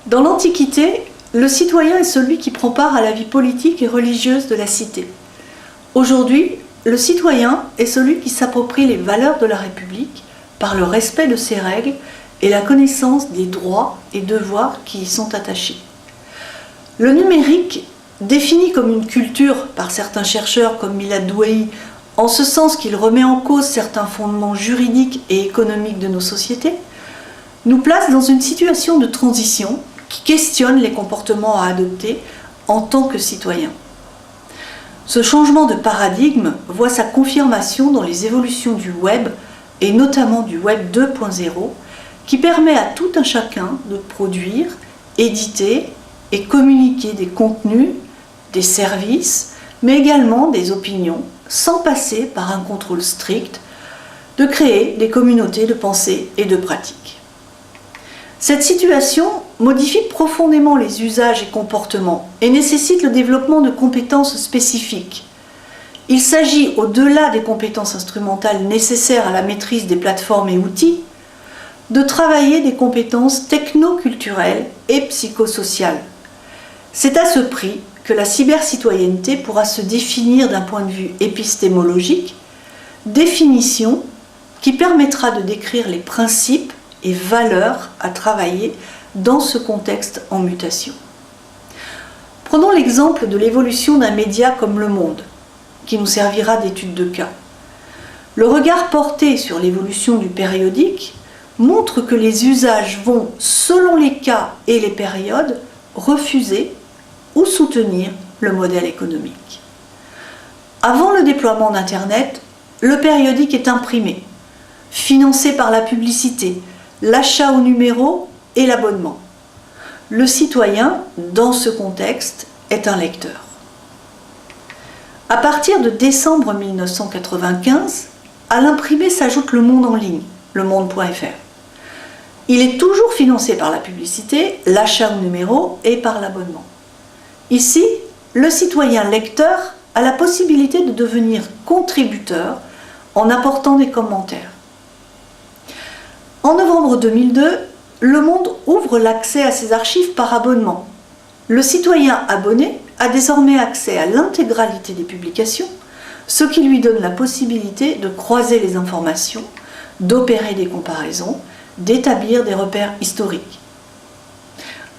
Dans l'Antiquité, le citoyen est celui qui prend part à la vie politique et religieuse de la cité. Aujourd'hui, le citoyen est celui qui s'approprie les valeurs de la République par le respect de ses règles et la connaissance des droits et devoirs qui y sont attachés. Le numérique, défini comme une culture par certains chercheurs comme Milad Douei, en ce sens qu'il remet en cause certains fondements juridiques et économiques de nos sociétés, nous place dans une situation de transition qui questionne les comportements à adopter en tant que citoyen. Ce changement de paradigme voit sa confirmation dans les évolutions du web et notamment du web 2.0 qui permet à tout un chacun de produire, éditer et communiquer des contenus, des services, mais également des opinions sans passer par un contrôle strict, de créer des communautés de pensée et de pratique. Cette situation modifie profondément les usages et comportements et nécessite le développement de compétences spécifiques. Il s'agit, au-delà des compétences instrumentales nécessaires à la maîtrise des plateformes et outils, de travailler des compétences techno-culturelles et psychosociales. C'est à ce prix que la cybercitoyenneté pourra se définir d'un point de vue épistémologique, définition qui permettra de décrire les principes et valeurs à travailler dans ce contexte en mutation. Prenons l'exemple de l'évolution d'un média comme Le Monde, qui nous servira d'étude de cas. Le regard porté sur l'évolution du périodique montre que les usages vont, selon les cas et les périodes, refuser ou soutenir le modèle économique. Avant le déploiement d'Internet, le périodique est imprimé, financé par la publicité, l'achat au numéro et l'abonnement. Le citoyen, dans ce contexte, est un lecteur. À partir de décembre 1995, à l'imprimé s'ajoute Le Monde en ligne, lemonde.fr. Il est toujours financé par la publicité, l'achat au numéro et par l'abonnement. Ici, le citoyen lecteur a la possibilité de devenir contributeur en apportant des commentaires. En novembre 2002, Le Monde ouvre l'accès à ses archives par abonnement. Le citoyen abonné a désormais accès à l'intégralité des publications, ce qui lui donne la possibilité de croiser les informations, d'opérer des comparaisons, d'établir des repères historiques.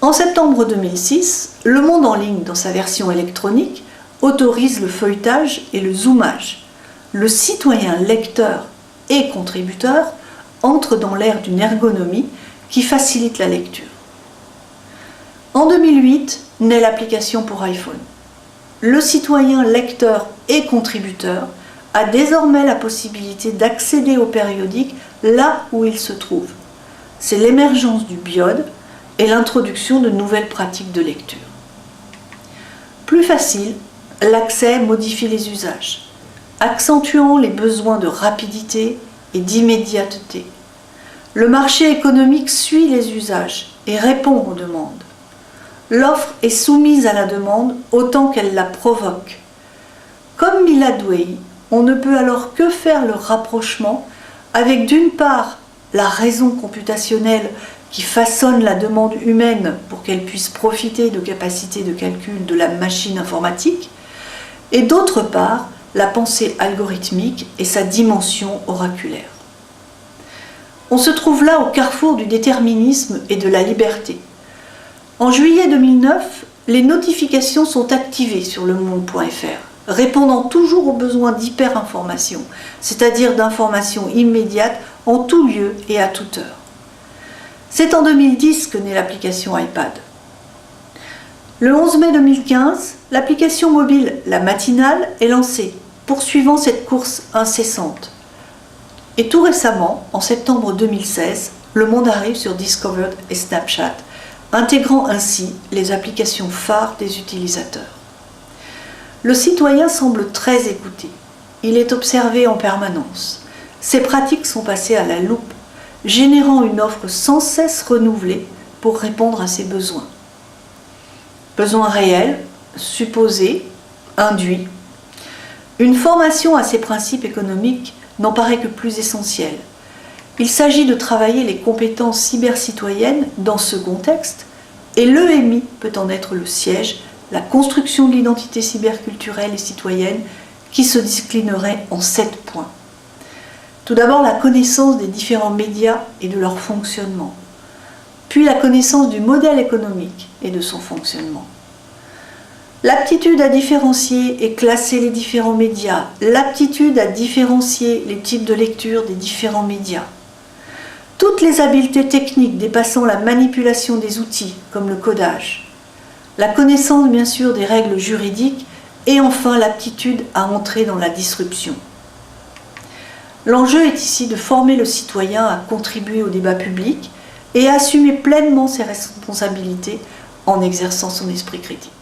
En septembre 2006, Le Monde en ligne, dans sa version électronique, autorise le feuilletage et le zoomage. Le citoyen lecteur et contributeur entre dans l'ère d'une ergonomie qui facilite la lecture. En 2008, naît l'application pour iPhone. Le citoyen lecteur et contributeur a désormais la possibilité d'accéder au périodique là où il se trouve. C'est l'émergence du BIOD et l'introduction de nouvelles pratiques de lecture. Plus facile, l'accès modifie les usages, accentuant les besoins de rapidité et d'immédiateté. Le marché économique suit les usages et répond aux demandes. L'offre est soumise à la demande autant qu'elle la provoque. Comme Milad Douei, on ne peut alors que faire le rapprochement avec d'une part la raison computationnelle qui façonne la demande humaine pour qu'elle puisse profiter de capacités de calcul de la machine informatique, et d'autre part la pensée algorithmique et sa dimension oraculaire. On se trouve là au carrefour du déterminisme et de la liberté. En juillet 2009, les notifications sont activées sur lemonde.fr, répondant toujours aux besoins d'hyper-information, c'est-à-dire d'informations immédiates en tout lieu et à toute heure. C'est en 2010 que naît l'application iPad. Le 11 mai 2015, l'application mobile La Matinale est lancée, poursuivant cette course incessante. Et tout récemment, en septembre 2016, Le Monde arrive sur Discovered et Snapchat, intégrant ainsi les applications phares des utilisateurs. Le citoyen semble très écouté. Il est observé en permanence. Ses pratiques sont passées à la loupe, générant une offre sans cesse renouvelée pour répondre à ses besoins. Besoins réels, supposés, induits. Une formation à ces principes économiques n'en paraît que plus essentielle. Il s'agit de travailler les compétences cybercitoyennes dans ce contexte Et l'EMI peut en être le siège, la construction de l'identité cyberculturelle et citoyenne, qui se déclinerait en 7 points. Tout d'abord, la connaissance des différents médias et de leur fonctionnement, puis la connaissance du modèle économique et de son fonctionnement. L'aptitude à différencier et classer les différents médias, l'aptitude à différencier les types de lecture des différents médias. Toutes les habiletés techniques dépassant la manipulation des outils, comme le codage. La connaissance, bien sûr, des règles juridiques et enfin l'aptitude à entrer dans la disruption. L'enjeu est ici de former le citoyen à contribuer au débat public et à assumer pleinement ses responsabilités en exerçant son esprit critique.